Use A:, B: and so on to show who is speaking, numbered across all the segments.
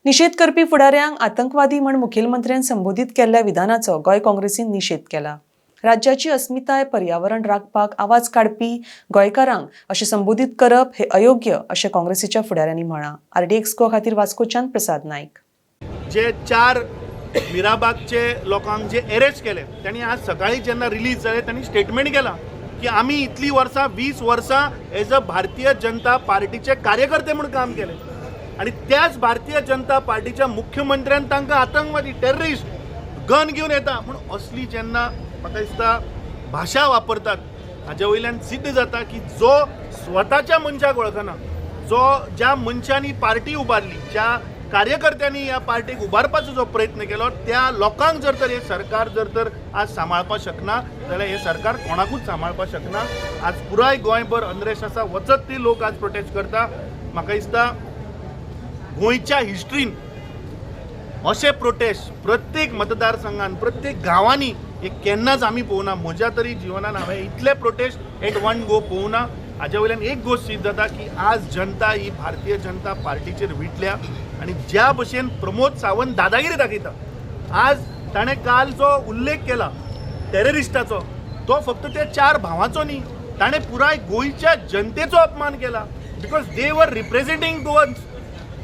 A: निषेध करपी फुडाऱ्यांक आतंकवादी म्हण मुखेलमंत्र्यान संबोधित केल्ल्या विधानाचो गोय काँग्रेसीन निषेध केला। राज्याची अस्मिताय पर्यावरण राखपाक आवाज काढपी गोंयकारांक अशें संबोधित करप हे अयोग्य अशें काँग्रेसीच्या फुडाऱ्यांनी म्हळां। RDX गो खातीर वास्कोच्यान प्रसाद नाईक।
B: जे 4 मिराबागचे लोकांक जे अरेस्ट केले त्यांनी आज सकाळी जेन्ना रिलीज जाले त्यांनी स्टेटमेंट केला की आम्ही इतली वर्सां 20 वर्सां एज अ भारतीय जनता पार्टीचे कार्यकर्ते म्हणून काम केले आणि त्याच भारतीय जनता पार्टीच्या मुख्यमंत्र्यान तांकां आतंकवादी टेररिस्ट गन घेवन येता म्हणून असली जेन्ना म्हाका दिसता भाशा वापरतात हाजे वयल्यान सिद्ध जाता की जो स्वताच्या मनशाक वळखना, ज्या मनशांनी पार्टी उबारली, ज्या कार्यकर्त्यांनी ह्या पार्टीक उबारपाचो जो प्रयत्न केलो त्या लोकांक जर तर हे सरकार जर तर आज सांबाळपाक शकना जाल्यार हे सरकार कोणाकूच सांबाळपाक शकना। आज पुराय गोंयभर अंद्रेश आसा, वचत ती लोक आज प्रोटेस्ट करता। म्हाका दिसता गोंयच्या हिस्ट्रीन अशे प्रोटेस्ट प्रत्येक मतदारसंघान प्रत्येक गांवांनी हे केन्नाच आमी पळोवना। म्हज्या तरी जिवनान हांवें इतले प्रोटेस्ट एट वन गो पळोवना। हाजे वयल्यान एक गोष्ट सिद्ध जाता की आज जनता ही भारतीय जनता पार्टीचेर विटल्या आणि ज्या भशेन प्रमोद सावंत दादागिरी दाखयता। आज ताणें काल जो उल्लेख केला टेररिस्टाचो तो फक्त त्या 4 भावांचो न्ही, ताणें पुराय गोंयच्या जनतेचो अपमान केला बिकॉज दे वर रिप्रेझेंटिंग गोवन्स।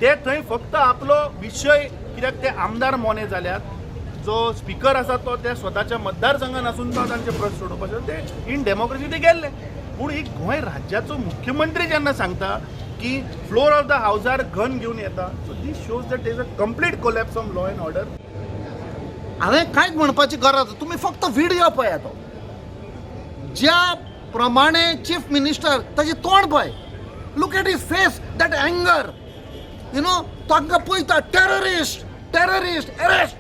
B: ते थंय फक्त आपलो विशय कित्याक ते आमदार मोने जाल्यात, जो स्पीकर आसा तो त्या स्वताच्या मतदारसंघान आसून तो तांचे प्रश्न सोडोवपाचे ते इन डेमोक्रेसी ते गेल्ले। पूण एक गोंय राज्याचो मुख्यमंत्री जेन्ना सांगता की फ्लोर ऑफ द हावजार गन घेवन येता, so this shows that is a complete collapse of law and order.
C: हांवें कांयच म्हणपाची गरज, तुमी फक्त व्हिडिओ पळया तो ज्या प्रमाणे चीफ मिनिस्टर ताजें तोंड पळय, look at his face, that anger, you know, तांकां पळयता terrorist terrorist arrest.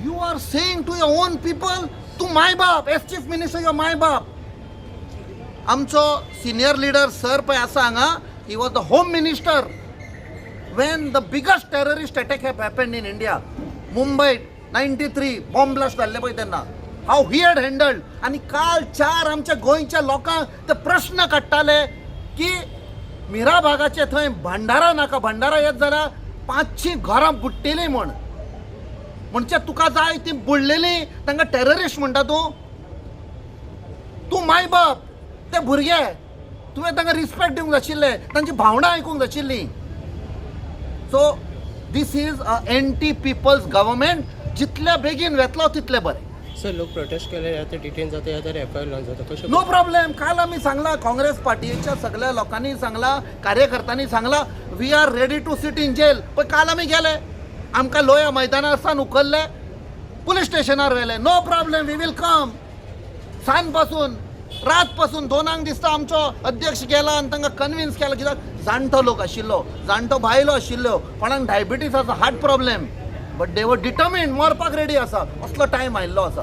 C: You are saying to your own people, तूं माय बाप, एज चीफ मिनिस्टर युअर माय बाप। आमचो सिनियर लीडर सर पळय आसा हांगा, he was the home minister when the biggest terrorist attack have happened in India, Mumbai 93 bomb blast जाल्ले पळय तेन्ना, how he had handled। आणि काल 4 आमच्या गोंयच्या लोकांक ते प्रश्न काडटाले की मिरा भागाचे थंय भंडारा नाका, भंडारा येत जाल्यार 500 घरां बुडटलीं म्हणजे तुका जाय ती बुडलेली तांकां टेररिस्ट म्हणटा तूं माय बाप, ते भुरगे तुवें तांकां रिस्पेक्ट दिवंक जाय, तांची भावना आयकूंक जाय। So this is a anti people's government, जितल्या बेगीन वेतलो तितले बरें।
D: सर लोक प्रोटेस्ट केले आता डिटेन जाता या तर FIR लॉन्च जाता कशें?
C: No problem. काल आमी सांगला, काँग्रेस पार्टीच्या सगळ्या लोकांनी सांगला, कार्यकर्त्यांनी सांगला, we are ready to sit in jail. पण काल आमी गेले, आमकां लोया मैदानार उखल्ले, पुलीस स्टेशनार व्हेले, no problem, we will come. सांज पासून रात पासून 2 दिसता आमचो अध्यक्ष गेला आणि तांकां कन्विन्स केला, कित्याक जाणटो लोक आशिल्लो, जाणटो बायलो आशिल्ल्यो, कोणाक डायबिटीस आसा, हार्ट प्रॉब्लेम, बट दे वर डिटर्मिन्ड, मरपाक रेडी आसा, असलो टायम आयिल्लो आसा।